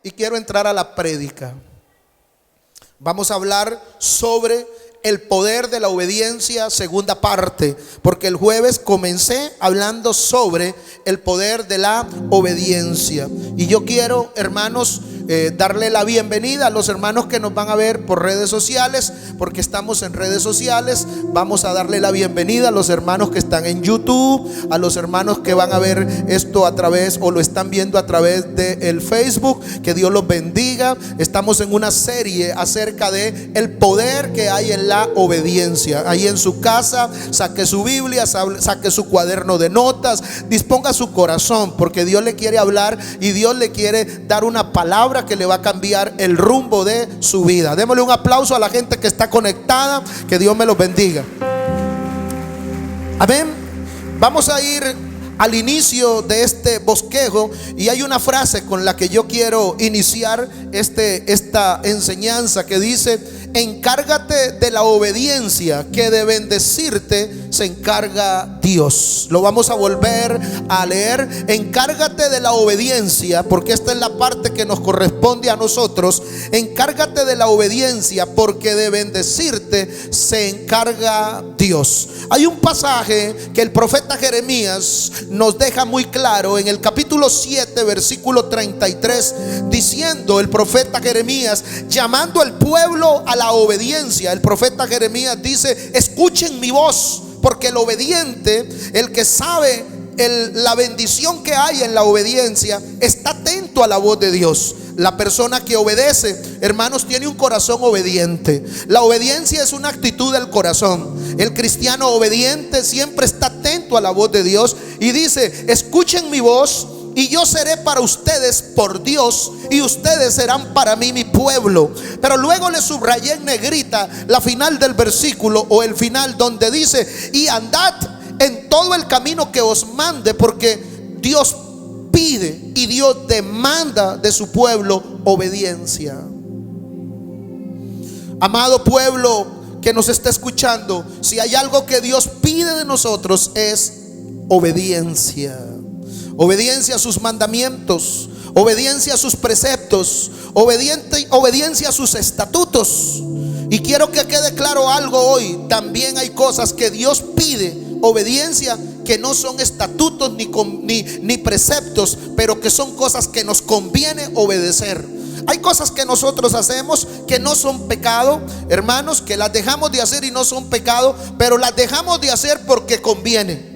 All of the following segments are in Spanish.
y quiero entrar a la prédica. Vamos a hablar sobre el poder de la obediencia, segunda parte, porque el jueves comencé hablando sobre el poder de la obediencia. Y yo quiero, hermanos, darle la bienvenida a los hermanos que nos van a ver por redes sociales, porque estamos en redes sociales. Vamos a darle la bienvenida a los hermanos que están en YouTube, a los hermanos que van a ver esto a través o lo están viendo a través del Facebook. Que Dios los bendiga. Estamos en una serie acerca de el poder que hay en la obediencia. Ahí en su casa, saque su Biblia, saque su cuaderno de notas, disponga su corazón, porque Dios le quiere hablar y Dios le quiere dar una palabra que le va a cambiar el rumbo de su vida. Démosle un aplauso a la gente que está conectada. Que Dios me los bendiga. Amén. Vamos a ir al inicio de este bosquejo y hay una frase con la que yo quiero iniciar esta enseñanza que dice: encárgate de la obediencia, que de bendecirte se encarga Dios. Lo vamos a volver a leer. Encárgate de la obediencia, porque esta es la parte que nos corresponde a nosotros. Encárgate de la obediencia, porque de bendecirte se encarga Dios. Hay un pasaje que el profeta Jeremías nos deja muy claro en el capítulo 7, versículo 33, diciendo el profeta Jeremías, llamando al pueblo a la obediencia. El profeta Jeremías dice: escuchen mi voz, porque el obediente, el que sabe la bendición que hay en la obediencia, está atento a la voz de Dios. La persona que obedece, hermanos, tiene un corazón obediente. La obediencia es una actitud del corazón. El cristiano obediente siempre está atento a la voz de Dios y dice: escuchen mi voz y yo seré para ustedes por Dios, y ustedes serán para mí mi pueblo. Pero luego le subrayé en negrita la final del versículo, o el final donde dice: y andad en todo el camino que os mande, porque Dios pide y Dios demanda de su pueblo obediencia. Amado pueblo que nos está escuchando, si hay algo que Dios pide de nosotros es obediencia. Obediencia a sus mandamientos, obediencia a sus preceptos, obediencia a sus estatutos. Y quiero que quede claro algo hoy: también hay cosas que Dios pide obediencia, que no son estatutos ni preceptos, pero que son cosas que nos conviene obedecer. Hay cosas que nosotros hacemos que no son pecado, hermanos, que las dejamos de hacer y no son pecado, pero las dejamos de hacer porque conviene.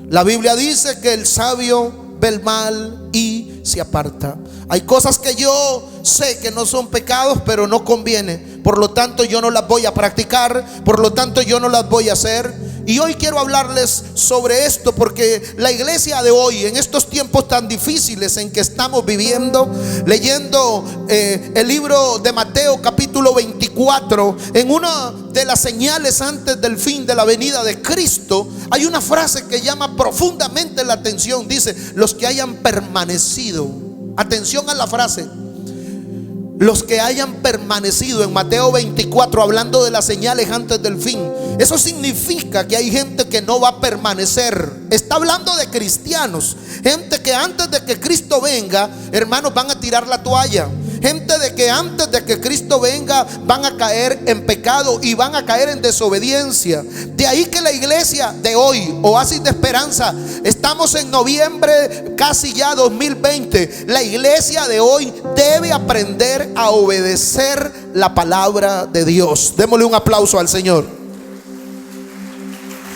La Biblia dice que el sabio ve el mal y se aparta. Hay cosas que yo sé que no son pecados, pero no conviene. Por lo tanto, yo no las voy a practicar. Por lo tanto, yo no las voy a hacer. Y hoy quiero hablarles sobre esto, porque la iglesia de hoy, en estos tiempos tan difíciles en que estamos viviendo, leyendo el libro de Mateo capítulo 24, en una de las señales antes del fin de la venida de Cristo, hay una frase que llama profundamente la atención. Dice: los que hayan permanecido. Atención a la frase: los que hayan permanecido. En Mateo 24, hablando de las señales antes del fin. Eso significa que hay gente que no va a permanecer. Está hablando de cristianos, gente que antes de que Cristo venga, hermanos, van a tirar la toalla. Gente de que antes de que Cristo venga van a caer en pecado y van a caer en desobediencia. De ahí que la iglesia de hoy, Oasis de Esperanza, estamos en noviembre, casi ya 2020. La iglesia de hoy debe aprender a obedecer la palabra de Dios. Démosle un aplauso al Señor.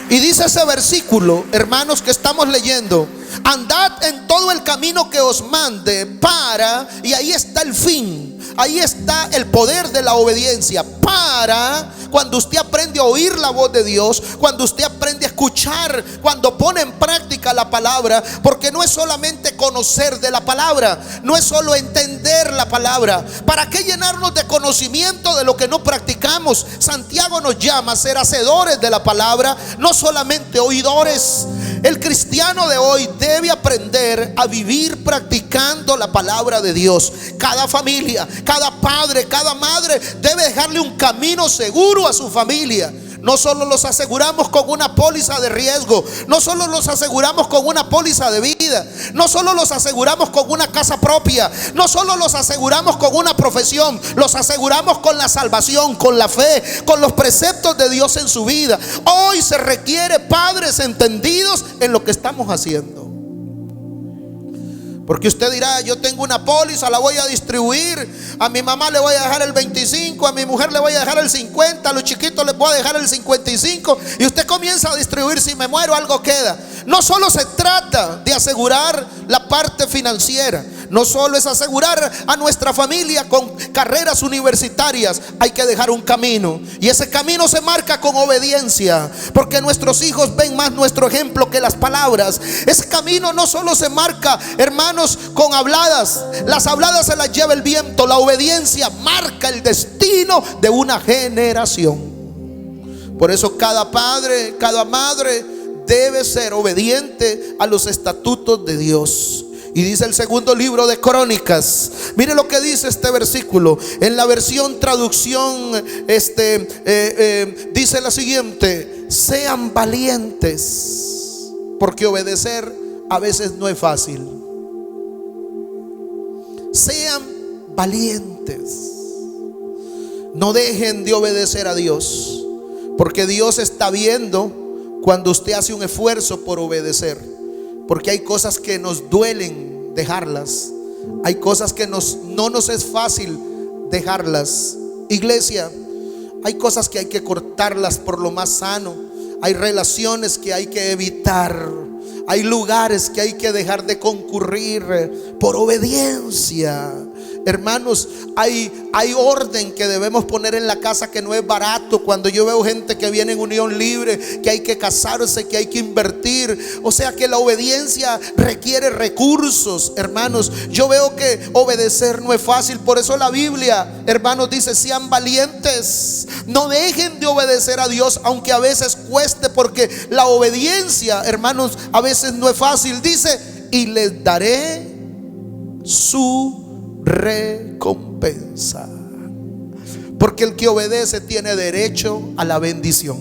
Y dice ese versículo, hermanos, que estamos leyendo: andad en todo el camino que os mande para, y ahí está el fin, ahí está el poder de la obediencia. Para, cuando usted aprende a oír la voz de Dios, cuando usted aprende a escuchar, cuando pone en práctica la palabra, porque no es solamente conocer de la palabra, no es solo entender la palabra. ¿Para qué llenarnos de conocimiento de lo que no practicamos? Santiago nos llama a ser hacedores de la palabra, no solamente oidores. El cristiano de hoy debe aprender a vivir practicando la palabra de Dios. Cada familia, cada padre, cada madre debe dejarle un camino seguro a su familia. no solo los aseguramos con una póliza de riesgo, no solo los aseguramos con una póliza de vida, no solo los aseguramos con una casa propia, no solo los aseguramos con una profesión, los aseguramos con la salvación, con la fe, con los preceptos de Dios en su vida. Hoy se requiere padres entendidos en lo que estamos haciendo. Porque usted dirá: yo tengo una póliza, la voy a distribuir, a mi mamá le voy a dejar el 25, a mi mujer le voy a dejar el 50, a los chiquitos les voy a dejar el 55, y usted comienza a distribuir. Si me muero, algo queda. No solo se trata de asegurar la parte financiera, no solo es asegurar a nuestra familia con carreras universitarias. Hay que dejar un camino, y ese camino se marca con obediencia, porque nuestros hijos ven más nuestro ejemplo que las palabras. Ese camino no solo se marca, hermanos, con habladas. Las habladas se las lleva el viento. La obediencia marca el destino de una generación. Por eso cada padre, cada madre debe ser obediente a los estatutos de Dios. Y dice el segundo libro de Crónicas, mire lo que dice este versículo. En la versión traducción dice la siguiente: sean valientes, porque obedecer a veces no es fácil. Sean valientes. No dejen de obedecer a Dios, porque Dios está viendo cuando usted hace un esfuerzo por obedecer. Porque hay cosas que nos duelen dejarlas, hay cosas que no nos es fácil dejarlas. Iglesia, hay cosas que hay que cortarlas por lo más sano. Hay relaciones que hay que evitar. Hay lugares que hay que dejar de concurrir por obediencia. Hermanos, hay orden que debemos poner en la casa que no es barato. Cuando yo veo gente que viene en unión libre, que hay que casarse, que hay que invertir, o sea que la obediencia requiere recursos. Hermanos, yo veo que obedecer no es fácil. Por eso la Biblia, hermanos, dice: sean valientes. No dejen de obedecer a Dios, aunque a veces cueste, porque la obediencia, hermanos, a veces no es fácil. Dice: y les daré su recompensa. Porque el que obedece tiene derecho a la bendición.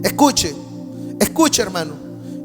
Escuche, hermano.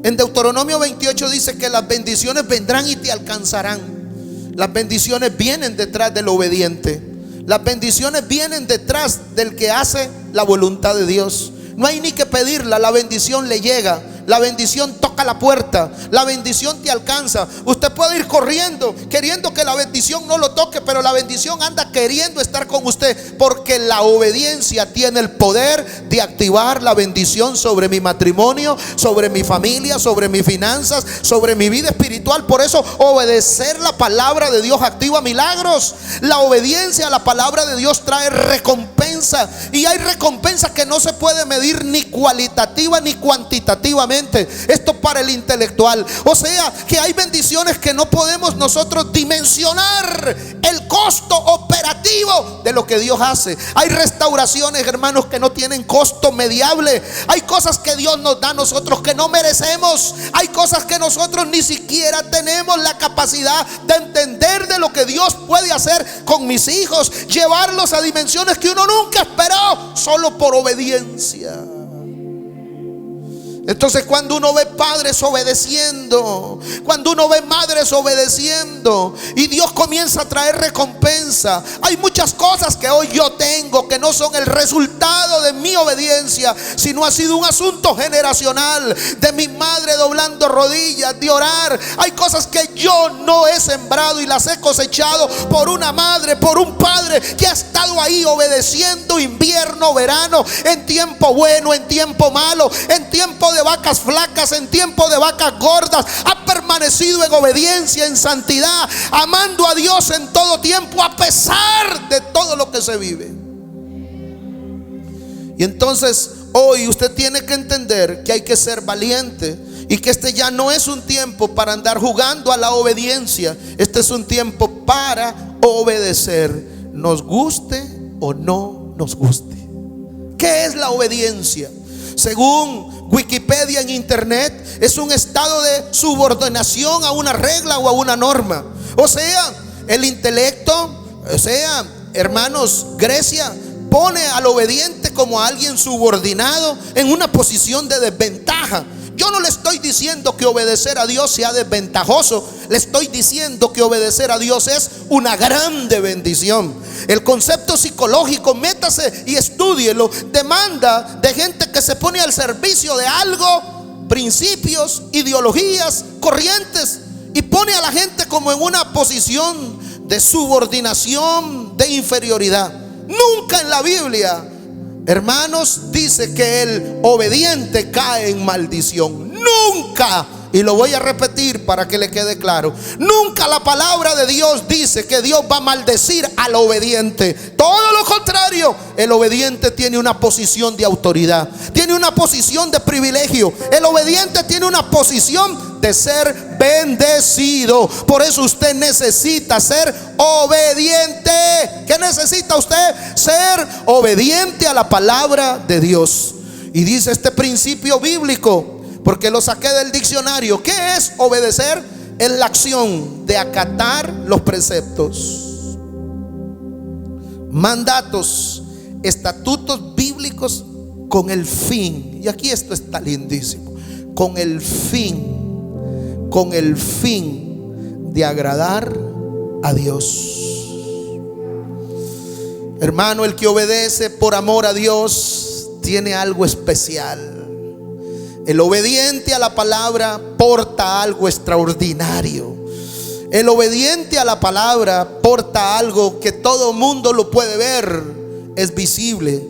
En Deuteronomio 28 dice que las bendiciones vendrán y te alcanzarán. Las bendiciones vienen detrás del obediente. Las bendiciones vienen detrás del que hace la voluntad de Dios. No hay ni que pedirla, la bendición le llega. La bendición toca la puerta, la bendición te alcanza. Usted puede ir corriendo queriendo que la bendición no lo toque, pero la bendición anda queriendo estar con usted, porque la obediencia tiene el poder de activar la bendición sobre mi matrimonio, sobre mi familia, sobre mis finanzas, sobre mi vida espiritual. Por eso obedecer la palabra de Dios activa milagros. La obediencia a la palabra de Dios trae recompensa, y hay recompensa que no se puede medir ni cualitativa ni cuantitativamente. Esto para el intelectual. O sea que hay bendiciones que no podemos nosotros dimensionar el costo operativo de lo que Dios hace. Hay restauraciones, hermanos, que no tienen costo mediable. Hay cosas que Dios nos da a nosotros que no merecemos. Hay cosas que nosotros ni siquiera tenemos la capacidad de entender de lo que Dios puede hacer con mis hijos, llevarlos a dimensiones que uno nunca esperó, solo por obediencia. Entonces, cuando uno ve padres obedeciendo, cuando uno ve madres obedeciendo, y Dios comienza a traer recompensa. Hay muchas cosas que hoy yo tengo que no son el resultado de mi obediencia, sino ha sido un asunto generacional, de mi madre doblando rodillas, de orar. Hay cosas que yo no he sembrado y las he cosechado por una madre, por un padre que ha estado ahí obedeciendo invierno, verano, en tiempo bueno, en tiempo malo, en tiempo de vacas flacas, en tiempo de vacas gordas. Ha permanecido en obediencia, en santidad, amando a Dios en todo tiempo, a pesar de todo lo que se vive. Y entonces hoy usted tiene que entender que hay que ser valiente, y que este ya no es un tiempo para andar jugando a la obediencia. Este es un tiempo para obedecer, nos guste o no nos guste. ¿Qué es la obediencia? Según Wikipedia en internet, es un estado de subordinación a una regla o a una norma. O sea, el intelecto, o sea, hermanos, Grecia pone al obediente como a alguien subordinado en una posición de desventaja. Yo no le estoy diciendo que obedecer a Dios sea desventajoso. Le estoy diciendo que obedecer a Dios es una grande bendición. El concepto psicológico, métase y estúdielo, demanda de gente que se pone al servicio de algo, principios, ideologías, corrientes, y pone a la gente como en una posición de subordinación, de inferioridad. Nunca en la Biblia, hermanos, dice que el obediente cae en maldición. Nunca. Y lo voy a repetir para que le quede claro. Nunca la palabra de Dios dice que Dios va a maldecir al obediente. Todo lo contrario. El obediente tiene una posición de autoridad, tiene una posición de privilegio. El obediente tiene una posición de ser bendecido. Por eso usted necesita ser obediente. ¿Qué necesita usted? Ser obediente a la palabra de Dios. Y dice este principio bíblico, porque lo saqué del diccionario. ¿Qué es obedecer? Es la acción de acatar los preceptos, mandatos, estatutos bíblicos con el fin. Y aquí esto está lindísimo. Con el fin de agradar a Dios. Hermano, el que obedece por amor a Dios tiene algo especial. El obediente a la palabra porta algo extraordinario. El obediente a la palabra porta algo que todo mundo lo puede ver, es visible.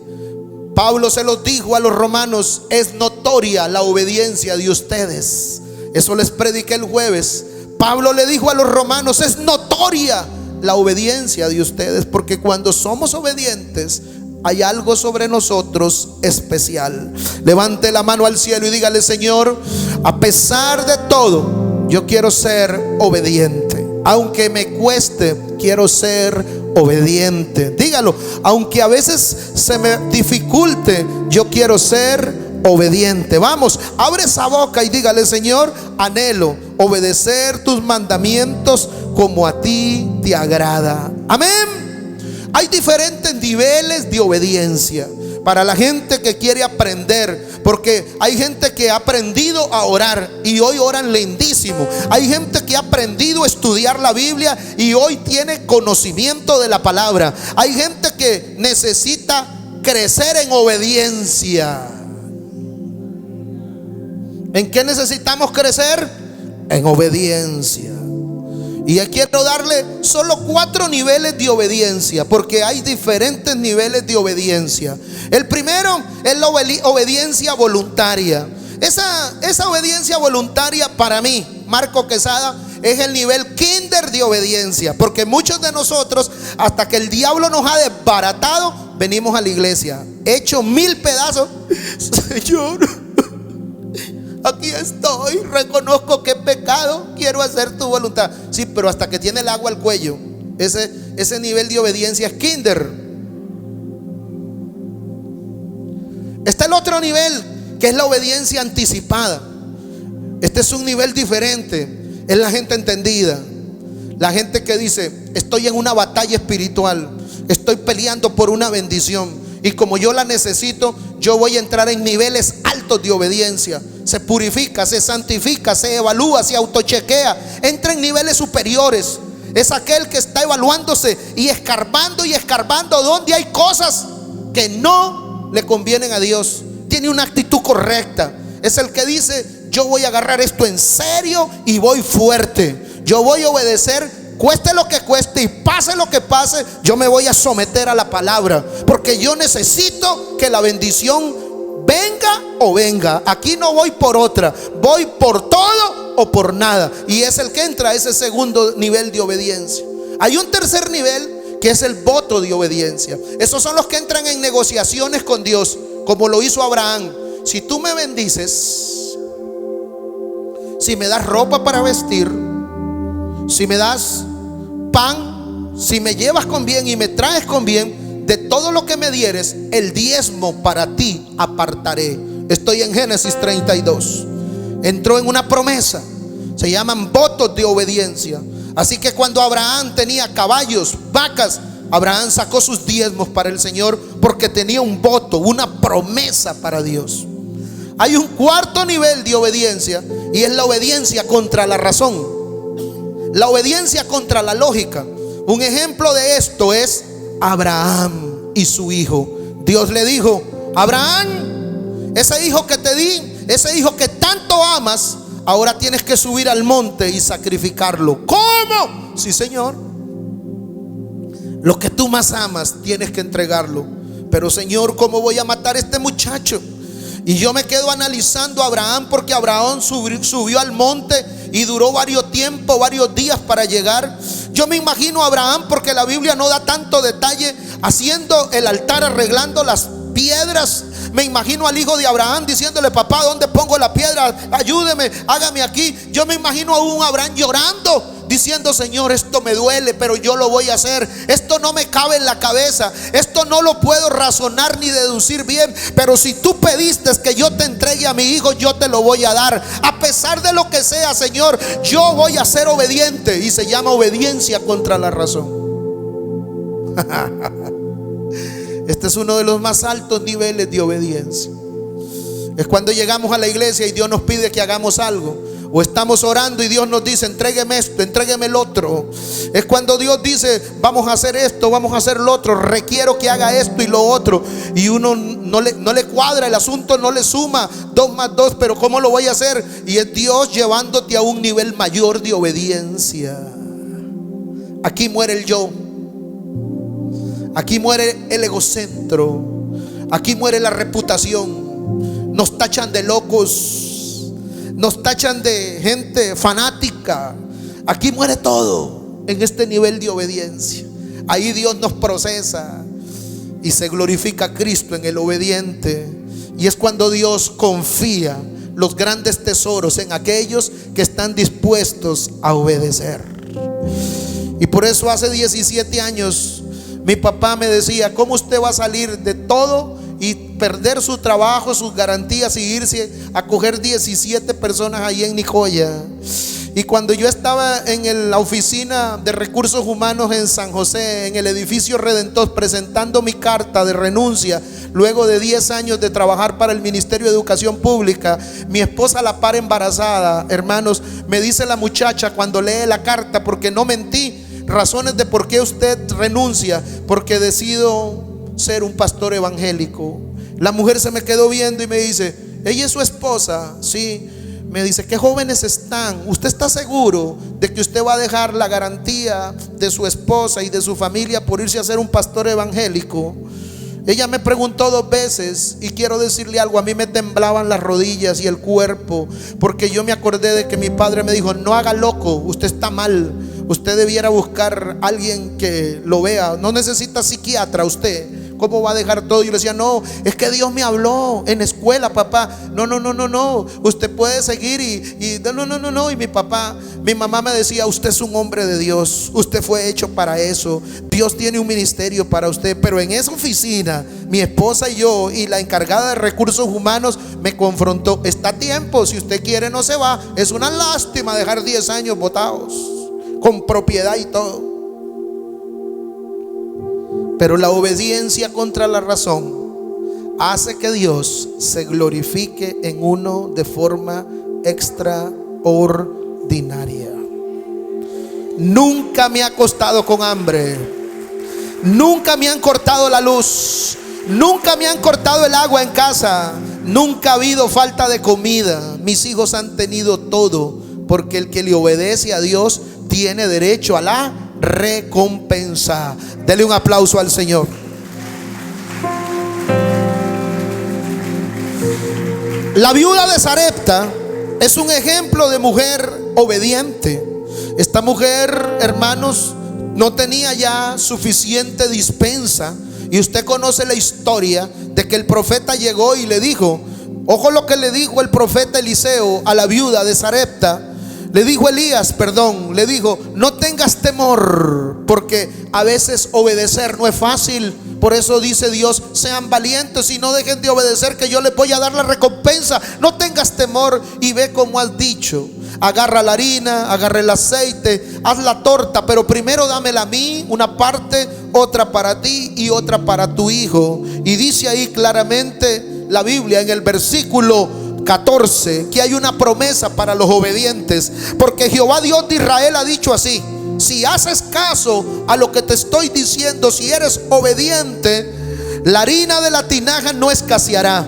Pablo se los dijo a los romanos: es notoria la obediencia de ustedes. Eso les prediqué el jueves. Pablo le dijo a los romanos: es notoria la obediencia de ustedes, porque cuando somos obedientes hay algo sobre nosotros especial. Levante la mano al cielo y dígale: Señor, a pesar de todo, yo quiero ser obediente. Aunque me cueste, quiero ser obediente. Dígalo: aunque a veces se me dificulte, yo quiero ser obediente. Vamos, abre esa boca y dígale: Señor, anhelo obedecer tus mandamientos como a ti te agrada. Amén. Hay diferentes niveles de obediencia para la gente que quiere aprender, porque hay gente que ha aprendido a orar y hoy oran lindísimo. Hay gente que ha aprendido a estudiar la Biblia y hoy tiene conocimiento de la palabra. Hay gente que necesita crecer en obediencia. ¿En qué necesitamos crecer? En obediencia. Y quiero darle solo 4 niveles de obediencia, porque hay diferentes niveles de obediencia. El primero es la obediencia voluntaria. Esa obediencia voluntaria, para mí, Marco Quesada, es el nivel kinder de obediencia. Porque muchos de nosotros, hasta que el diablo nos ha desbaratado, venimos a la iglesia hecho 1000 pedazos. Señor, aquí estoy, reconozco que he pecado, quiero hacer tu voluntad. Sí, pero hasta que tiene el agua al cuello, ese nivel de obediencia es kinder. Está el otro nivel, que es la obediencia anticipada. Este es un nivel diferente. Es la gente entendida, la gente que dice: estoy en una batalla espiritual, estoy peleando por una bendición, y como yo la necesito, yo voy a entrar en niveles altos de obediencia. Se purifica, se santifica, se evalúa, se autochequea, entra en niveles superiores. Es aquel que está evaluándose y escarbando donde hay cosas que no le convienen a Dios. Tiene una actitud correcta. Es el que dice: yo voy a agarrar esto en serio y voy fuerte. Yo voy a obedecer, cueste lo que cueste y pase lo que pase. Yo me voy a someter a la palabra, porque yo necesito que la bendición venga o venga. Aquí no voy por otra, voy por todo o por nada. Y es el que entra a ese segundo nivel de obediencia. Hay un tercer nivel, que es el voto de obediencia. Esos son los que entran en negociaciones con Dios, como lo hizo Abraham. Si tú me bendices, si me das ropa para vestir, si me das pan, si me llevas con bien y me traes con bien, de todo lo que me dieres, el diezmo para ti apartaré. Estoy en Génesis 32. Entró en una promesa. Se llaman votos de obediencia. Así que cuando Abraham tenía caballos, vacas, Abraham sacó sus diezmos para el Señor porque tenía un voto, una promesa para Dios. Hay un cuarto nivel de obediencia y es la obediencia contra la razón, la obediencia contra la lógica. Un ejemplo de esto es Abraham y su hijo. Dios le dijo: Abraham, ese hijo que te di, ese hijo que tanto amas, ahora tienes que subir al monte y sacrificarlo. ¿Cómo? Sí, Señor. Lo que tú más amas tienes que entregarlo. Pero Señor, ¿cómo voy a matar a este muchacho? Y yo me quedo analizando a Abraham, porque Abraham subió al monte y duró varios días para llegar. Yo me imagino a Abraham, porque la Biblia no da tanto detalle, haciendo el altar, arreglando las piedras. Me imagino al hijo de Abraham diciéndole: papá, ¿dónde pongo la piedra? Ayúdeme, hágame aquí. Yo me imagino a un Abraham llorando, diciendo: Señor, esto me duele, pero yo lo voy a hacer. Esto no me cabe en la cabeza, esto no lo puedo razonar ni deducir bien, pero si tú pediste que yo te entregue a mi hijo, yo te lo voy a dar. A pesar de lo que sea, Señor, yo voy a ser obediente. Y se llama obediencia contra la razón. Este es uno de los más altos niveles de obediencia. Es cuando llegamos a la iglesia y Dios nos pide que hagamos algo, o estamos orando y Dios nos dice: entrégueme esto, entrégueme el otro. Es cuando Dios dice: vamos a hacer esto, vamos a hacer lo otro, requiero que haga esto y lo otro. Y uno no le cuadra el asunto, no le suma 2 más 2, pero ¿cómo lo voy a hacer? Y es Dios llevándote a un nivel mayor de obediencia. Aquí muere el yo. Aquí muere el egocentro. Aquí muere la reputación. Nos tachan de locos, nos tachan de gente fanática. Aquí muere todo en este nivel de obediencia. Ahí Dios nos procesa y se glorifica a Cristo en el obediente. Y es cuando Dios confía los grandes tesoros en aquellos que están dispuestos a obedecer. Y por eso hace 17 años mi papá me decía: ¿cómo usted va a salir de todo y perder su trabajo, sus garantías, y irse a coger 17 personas ahí en Nicoya? Y cuando yo estaba en la oficina de recursos humanos en San José, en el edificio Redentor, presentando mi carta de renuncia, luego de 10 años de trabajar para el Ministerio de Educación Pública, mi esposa, a la par embarazada, hermanos, me dice la muchacha cuando lee la carta, porque no mentí, razones de por qué usted renuncia: porque decido ser un pastor evangélico. La mujer se me quedó viendo y me dice: ¿ella es su esposa? Sí. Me dice: ¿qué jóvenes están? ¿Usted está seguro de que usted va a dejar la garantía de su esposa y de su familia por irse a ser un pastor evangélico? Ella me preguntó 2 veces, y quiero decirle algo: a mí me temblaban las rodillas y el cuerpo, porque yo me acordé de que mi padre me dijo: no haga loco, usted está mal, usted debiera buscar a alguien que lo vea, no necesita psiquiatra usted. ¿Cómo va a dejar todo? Y yo le decía: no, es que Dios me habló en escuela, papá. No, usted puede seguir no. Y mi mamá me decía: usted es un hombre de Dios, usted fue hecho para eso, Dios tiene un ministerio para usted. Pero en esa oficina, mi esposa y yo, y la encargada de recursos humanos me confrontó: está a tiempo, si usted quiere no se va. Es una lástima dejar 10 años botados, con propiedad y todo. Pero la obediencia contra la razón hace que Dios se glorifique en uno de forma extraordinaria. Nunca me ha acostado con hambre, nunca me han cortado la luz, nunca me han cortado el agua en casa, nunca ha habido falta de comida. Mis hijos han tenido todo, porque el que le obedece a Dios tiene derecho a la recompensa. Dele un aplauso al Señor. La viuda de Sarepta es un ejemplo de mujer obediente. Esta mujer, hermanos, no tenía ya suficiente dispensa, y usted conoce la historia de que el profeta llegó y le dijo, ojo lo que le dijo el profeta Eliseo a la viuda de Sarepta. Le dijo Elías, le dijo: no tengas temor, porque a veces obedecer no es fácil. Por eso dice Dios: sean valientes y no dejen de obedecer, que yo les voy a dar la recompensa. No tengas temor y ve como has dicho. agarra la harina, agarra el aceite, haz la torta, pero primero dámela a mí, una parte, otra para ti y otra para tu hijo. Y dice ahí claramente la Biblia en el versículo 14 que hay una promesa para los obedientes, porque Jehová Dios de Israel ha dicho así: si haces caso a lo que te estoy diciendo, si eres obediente, la harina de la tinaja no escaseará,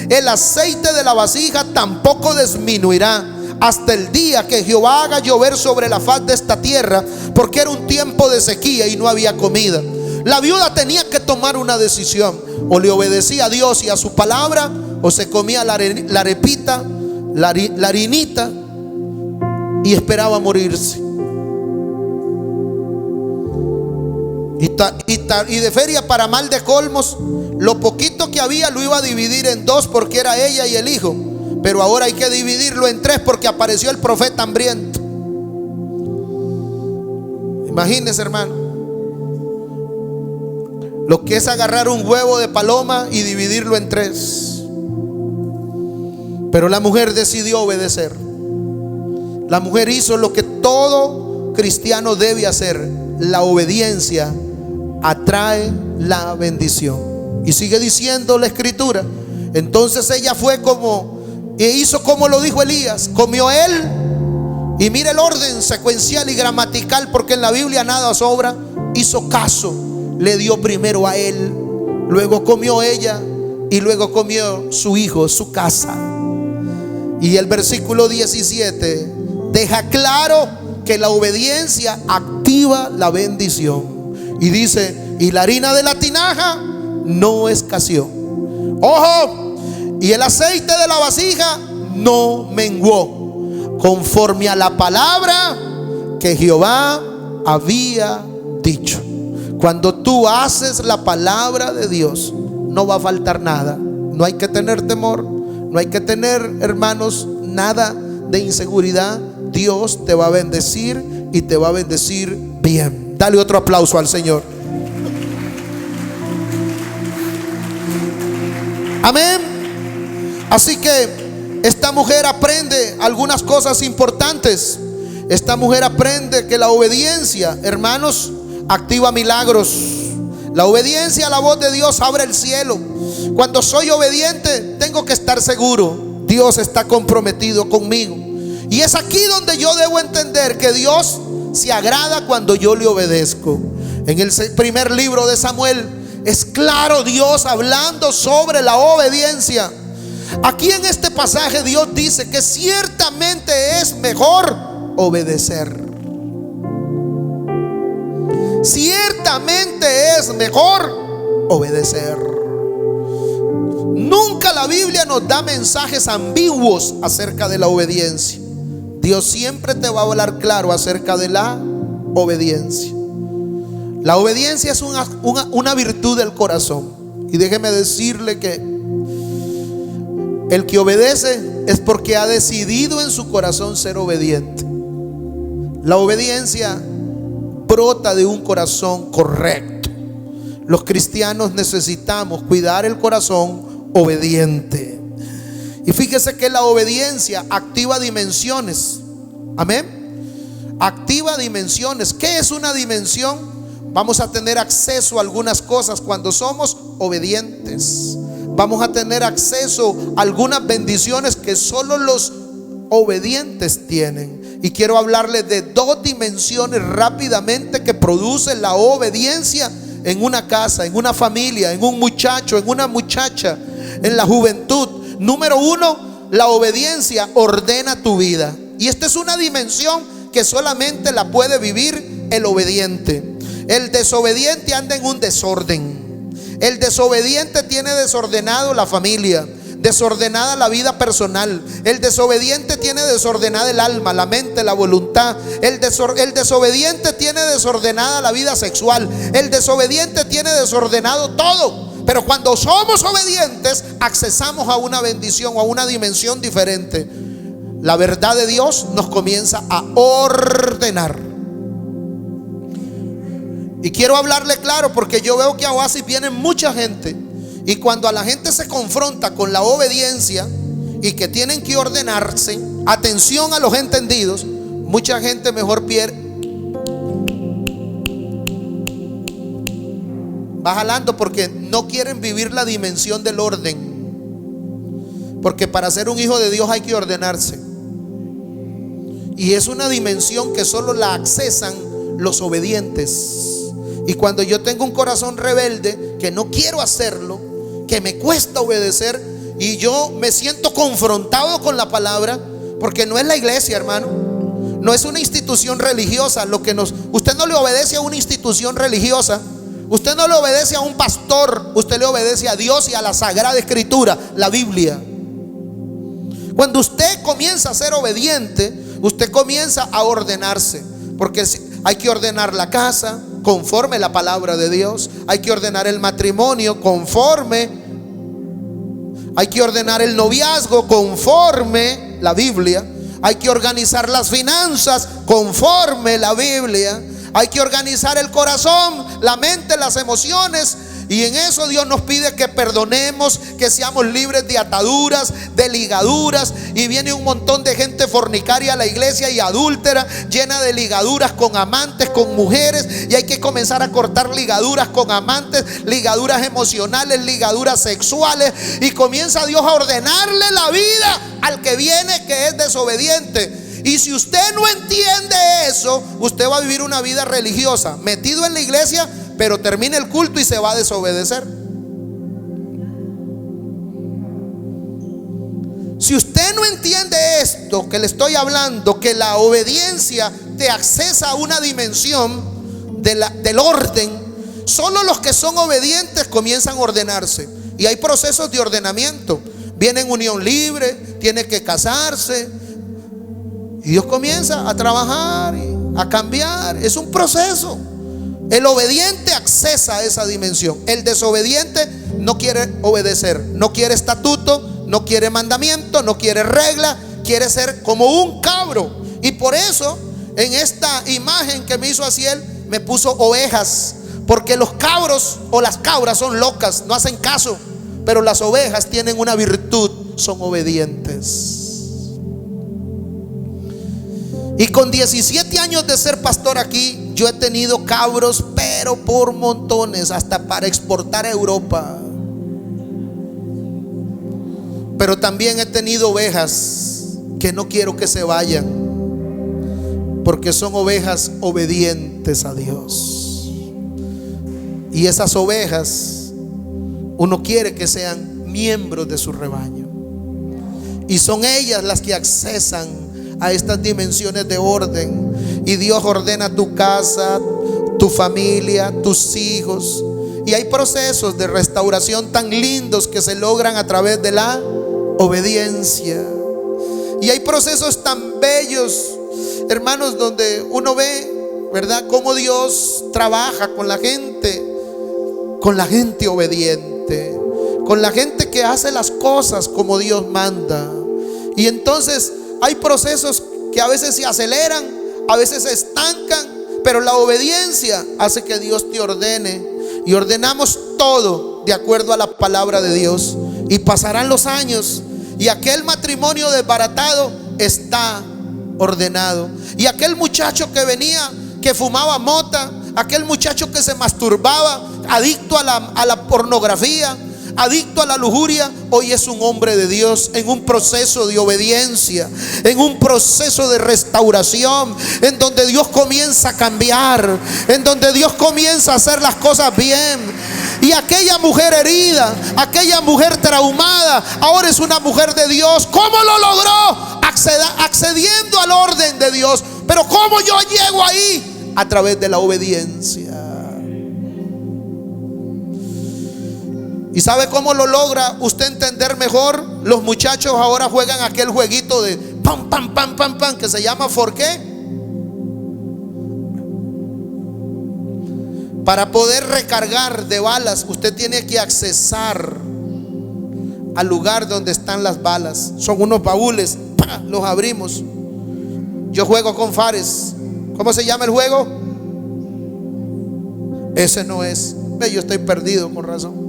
el aceite de la vasija tampoco disminuirá, hasta el día que Jehová haga llover sobre la faz de esta tierra, porque era un tiempo de sequía y no había comida. La viuda tenía que tomar una decisión: o le obedecía a Dios y a su palabra, o se comía la arepita, la harinita, y esperaba morirse. Y de feria para mal de colmos, lo poquito que había lo iba a dividir en dos, porque era ella y el hijo. Pero ahora hay que dividirlo en tres, porque apareció el profeta hambriento. Imagínense, hermano, lo que es agarrar un huevo de paloma y dividirlo en tres. Pero la mujer decidió obedecer. La mujer hizo lo que todo cristiano debe hacer. La obediencia atrae la bendición. Y sigue diciendo la escritura: entonces ella fue e hizo como lo dijo Elías. Comió él, y mire el orden secuencial y gramatical, porque en la Biblia nada sobra. Hizo caso, le dio primero a él, luego comió ella, y luego comió su hijo, su casa. Y el versículo 17 deja claro que la obediencia activa la bendición. Y dice: y la harina de la tinaja no escaseó. Ojo, y el aceite de la vasija no menguó, conforme a la palabra que Jehová había dicho. Cuando tú haces la palabra de Dios, no va a faltar nada. No hay que tener temor, no hay que tener, hermanos, nada de inseguridad. Dios te va a bendecir, y te va a bendecir bien. Dale otro aplauso al Señor. Amén. Así que esta mujer aprende algunas cosas importantes. Esta mujer aprende que la obediencia, hermanos, activa milagros. La obediencia a la voz de Dios abre el cielo. Cuando soy obediente, tengo que estar seguro: Dios está comprometido conmigo. Y es aquí donde yo debo entender que Dios se agrada cuando yo le obedezco. En el primer libro de Samuel es claro Dios hablando sobre la obediencia. Aquí en este pasaje Dios dice que ciertamente es mejor obedecer. Ciertamente es mejor obedecer. Nunca la Biblia nos da mensajes ambiguos acerca de la obediencia. Dios siempre te va a hablar claro acerca de la obediencia. La obediencia es una virtud del corazón. Y déjeme decirle que el que obedece es porque ha decidido en su corazón ser obediente. La obediencia brota de un corazón correcto. Los cristianos necesitamos cuidar el corazón obediente. Y fíjese que la obediencia activa dimensiones. Amén. Activa dimensiones. ¿Qué es una dimensión? Vamos a tener acceso a algunas cosas cuando somos obedientes. Vamos a tener acceso a algunas bendiciones que solo los obedientes tienen. Y quiero hablarles de dos dimensiones rápidamente que producen la obediencia en una casa, en una familia, en un muchacho, en una muchacha, en la juventud. Número uno, la obediencia ordena tu vida. Y esta es una dimensión que solamente la puede vivir el obediente. El desobediente anda en un desorden. El desobediente tiene desordenado la familia, desordenada la vida personal. El desobediente tiene desordenada el alma, la mente, la voluntad. El desobediente tiene desordenada la vida sexual. El desobediente tiene desordenado todo. Pero cuando somos obedientes, accesamos a una bendición o a una dimensión diferente. La verdad de Dios nos comienza a ordenar. Y quiero hablarle claro, porque yo veo que a Oasis viene mucha gente. Y cuando a la gente se confronta con la obediencia y que tienen que ordenarse, atención a los entendidos, mucha gente mejor va jalando porque no quieren vivir la dimensión del orden. Porque para ser un hijo de Dios hay que ordenarse. Y es una dimensión que solo la accesan los obedientes. Y cuando yo tengo un corazón rebelde, que no quiero hacerlo, que me cuesta obedecer, y yo me siento confrontado con la palabra, porque no es la iglesia, hermano, no es una institución religiosa usted no le obedece a una institución religiosa, usted no le obedece a un pastor, usted le obedece a Dios y a la Sagrada Escritura, la Biblia. Cuando usted comienza a ser obediente, usted comienza a ordenarse, porque hay que ordenar la casa conforme a la palabra de Dios, hay que ordenar el matrimonio conforme, hay que ordenar el noviazgo conforme la Biblia, hay que organizar las finanzas conforme la Biblia, hay que organizar el corazón, la mente, las emociones. Y en eso Dios nos pide que perdonemos, que seamos libres de ataduras, de ligaduras. Y viene un montón de gente fornicaria a la iglesia y adúltera, llena de ligaduras con amantes, con mujeres. Y hay que comenzar a cortar ligaduras con amantes, ligaduras emocionales, ligaduras sexuales. Y comienza Dios a ordenarle la vida al que viene, que es desobediente. Y si usted no entiende eso, usted va a vivir una vida religiosa, metido en la iglesia, pero termina el culto y se va a desobedecer. Si usted no entiende esto que le estoy hablando, que la obediencia te accesa a una dimensión del orden, solo los que son obedientes comienzan a ordenarse. Y hay procesos de ordenamiento. Viene en unión libre, tiene que casarse, y Dios comienza a trabajar, a cambiar. Es un proceso. El obediente accesa a esa dimensión. El desobediente no quiere obedecer, no quiere estatuto, no quiere mandamiento, no quiere regla, quiere ser como un cabro. Y por eso en esta imagen que me hizo Asiel me puso ovejas, porque los cabros o las cabras son locas, no hacen caso, pero las ovejas tienen una virtud, son obedientes. Y con 17 años de ser pastor aquí, yo he tenido cabros, pero por montones, hasta para exportar a Europa. Pero también he tenido ovejas que no quiero que se vayan, porque son ovejas obedientes a Dios. Y esas ovejas uno quiere que sean miembros de su rebaño. Y son ellas las que accesan a estas dimensiones de orden. Y Dios ordena tu casa, tu familia, tus hijos. Y hay procesos de restauración tan lindos que se logran a través de la obediencia. Y hay procesos tan bellos, hermanos, donde uno ve, ¿verdad?, cómo Dios trabaja con la gente obediente, con la gente que hace las cosas como Dios manda. Y entonces hay procesos que a veces se aceleran, a veces se estancan, pero la obediencia hace que Dios te ordene. Y ordenamos todo de acuerdo a la palabra de Dios. Y pasarán los años y aquel matrimonio desbaratado está ordenado. Y aquel muchacho que venía, que fumaba mota, aquel muchacho que se masturbaba, adicto a la pornografía, adicto a la lujuria, hoy es un hombre de Dios en un proceso de obediencia, en un proceso de restauración, en donde Dios comienza a cambiar, en donde Dios comienza a hacer las cosas bien. Y aquella mujer herida, aquella mujer traumada, ahora es una mujer de Dios. ¿Cómo lo logró? Accediendo al orden de Dios. Pero ¿cómo yo llego ahí? A través de la obediencia. ¿Y sabe cómo lo logra usted entender mejor? Los muchachos ahora juegan aquel jueguito de pam, pam, pam, pam, pam, que se llama ¿por qué? Para poder recargar de balas, usted tiene que accesar al lugar donde están las balas. Son unos baúles, ¡pah!, los abrimos. Yo juego con Fares. ¿Cómo se llama el juego? Ese no es. Yo estoy perdido, con razón.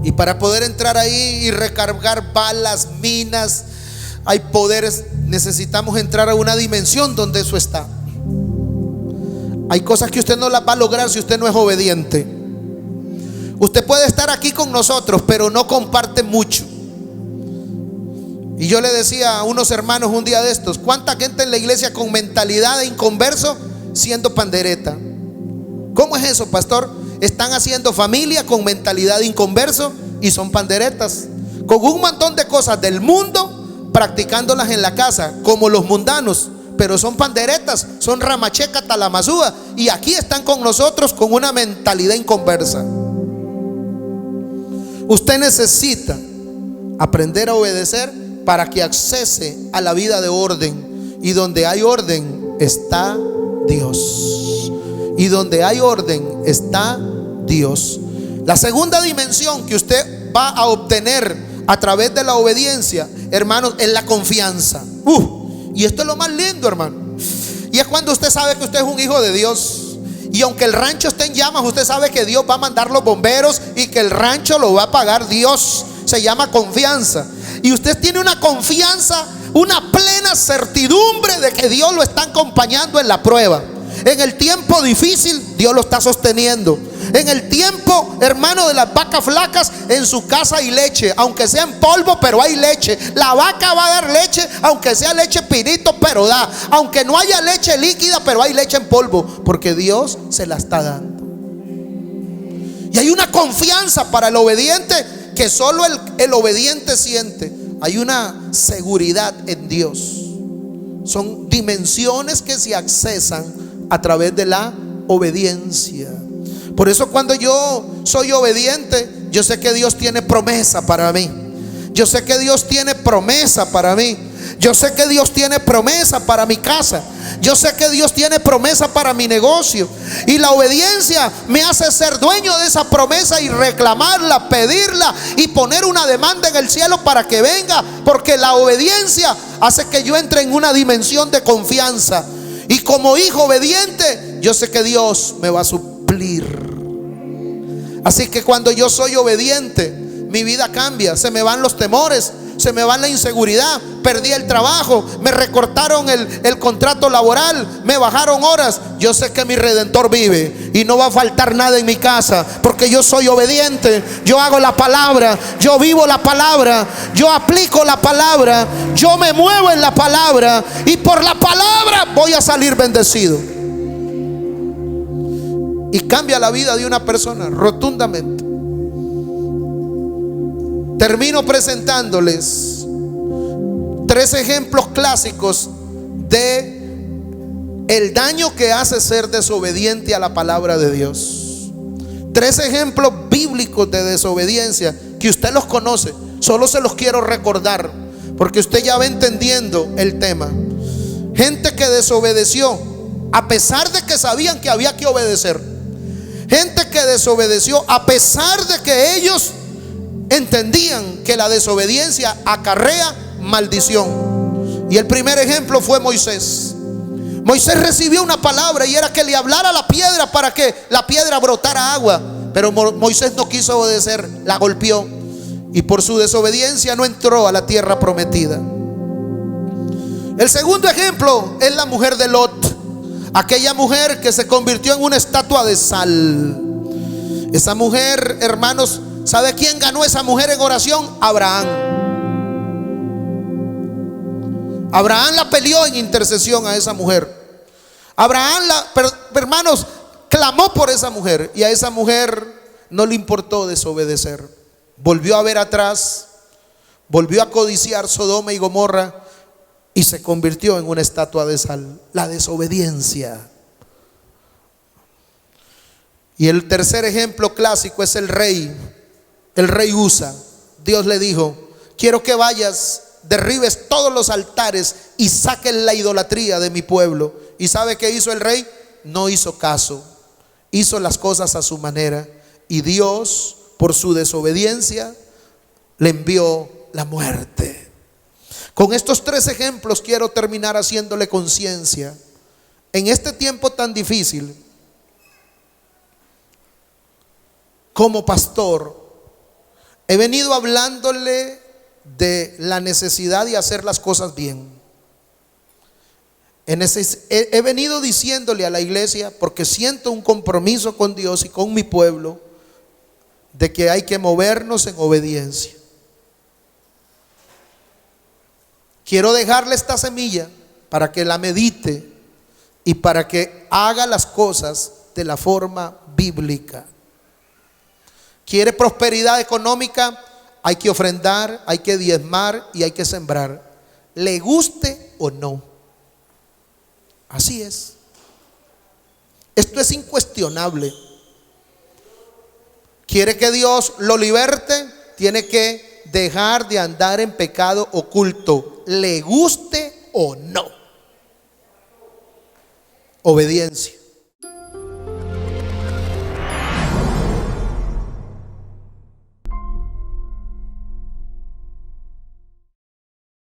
Y para poder entrar ahí y recargar balas, minas, hay poderes, necesitamos entrar a una dimensión donde eso está. Hay cosas que usted no las va a lograr si usted no es obediente. Usted puede estar aquí con nosotros, pero no comparte mucho. Y yo le decía a unos hermanos un día de estos: ¿cuánta gente en la iglesia con mentalidad de inconverso siendo pandereta? ¿Cómo es eso, pastor? Están haciendo familia con mentalidad de inconverso y son panderetas, con un montón de cosas del mundo, practicándolas en la casa como los mundanos, pero son panderetas, son ramacheca, talamazúa, y aquí están con nosotros con una mentalidad inconversa. Usted necesita aprender a obedecer para que accese a la vida de orden, y donde hay orden está Dios, y donde hay orden está Dios. La segunda dimensión que usted va a obtener a través de la obediencia, hermanos, es la confianza. Y esto es lo más lindo, hermano. Y es cuando usted sabe que usted es un hijo de Dios, y aunque el rancho esté en llamas, usted sabe que Dios va a mandar los bomberos y que el rancho lo va a pagar Dios. Se llama confianza. Y usted tiene una confianza, una plena certidumbre de que Dios lo está acompañando en la prueba. En el tiempo difícil, Dios lo está sosteniendo. En el tiempo, hermano, de las vacas flacas, en su casa hay leche, aunque sea en polvo, pero hay leche. La vaca va a dar leche, aunque sea leche pinito, pero da. Aunque no haya leche líquida, pero hay leche en polvo, porque Dios se la está dando. Y hay una confianza para el obediente que solo el obediente siente. Hay una seguridad en Dios. Son dimensiones que se accesan a través de la obediencia. Por eso cuando yo soy obediente, yo sé que Dios tiene promesa para mí. Yo sé que Dios tiene promesa para mí. Yo sé que Dios tiene promesa para mi casa. Yo sé que Dios tiene promesa para mi negocio. Y la obediencia me hace ser dueño de esa promesa y reclamarla, pedirla y poner una demanda en el cielo para que venga. Porque la obediencia hace que yo entre en una dimensión de confianza. Y como hijo obediente, yo sé que Dios me va a suplir. Así que cuando yo soy obediente, mi vida cambia. Se me van los temores, se me va la inseguridad. Perdí el trabajo, me recortaron el contrato laboral, me bajaron horas. Yo sé que mi Redentor vive y no va a faltar nada en mi casa, porque yo soy obediente. Yo hago la palabra, yo vivo la palabra, yo aplico la palabra, yo me muevo en la palabra, y por la palabra voy a salir bendecido. Y cambia la vida de una persona rotundamente. Termino presentándoles 3 ejemplos clásicos de el daño que hace ser desobediente a la palabra de Dios. 3 ejemplos bíblicos de desobediencia que usted los conoce. Solo se los quiero recordar porque usted ya va entendiendo el tema. Gente que desobedeció a pesar de que sabían que había que obedecer. Gente que desobedeció a pesar de que ellos entendían que la desobediencia acarrea maldición. Y el primer ejemplo fue Moisés. Moisés recibió una palabra y era que le hablara a la piedra para que la piedra brotara agua. Pero Moisés no quiso obedecer, la golpeó, y por su desobediencia no entró a la tierra prometida. El segundo ejemplo es la mujer de Lot, aquella mujer que se convirtió en una estatua de sal. Esa mujer, hermanos, ¿sabe quién ganó esa mujer en oración? Abraham. Abraham la peleó en intercesión a esa mujer. Abraham, hermanos, clamó por esa mujer, y a esa mujer no le importó desobedecer. Volvió a ver atrás, volvió a codiciar Sodoma y Gomorra y se convirtió en una estatua de sal. La desobediencia. Y el tercer ejemplo clásico es el rey Usa. Dios le dijo: quiero que vayas, derribes todos los altares y saques la idolatría de mi pueblo. ¿Y sabe qué hizo el rey? No hizo caso, hizo las cosas a su manera, y Dios, por su desobediencia, le envió la muerte. Con estos 3 ejemplos quiero terminar haciéndole conciencia. En este tiempo tan difícil, como pastor, He venido hablándole de la necesidad de hacer las cosas bien. He venido diciéndole a la iglesia, porque siento un compromiso con Dios y con mi pueblo, de que hay que movernos en obediencia. Quiero dejarle esta semilla para que la medite y para que haga las cosas de la forma bíblica. ¿Quiere prosperidad económica? Hay que ofrendar, hay que diezmar y hay que sembrar, le guste o no. Así es. Esto es incuestionable. ¿Quiere que Dios lo liberte? Tiene que dejar de andar en pecado oculto, le guste o no. Obediencia.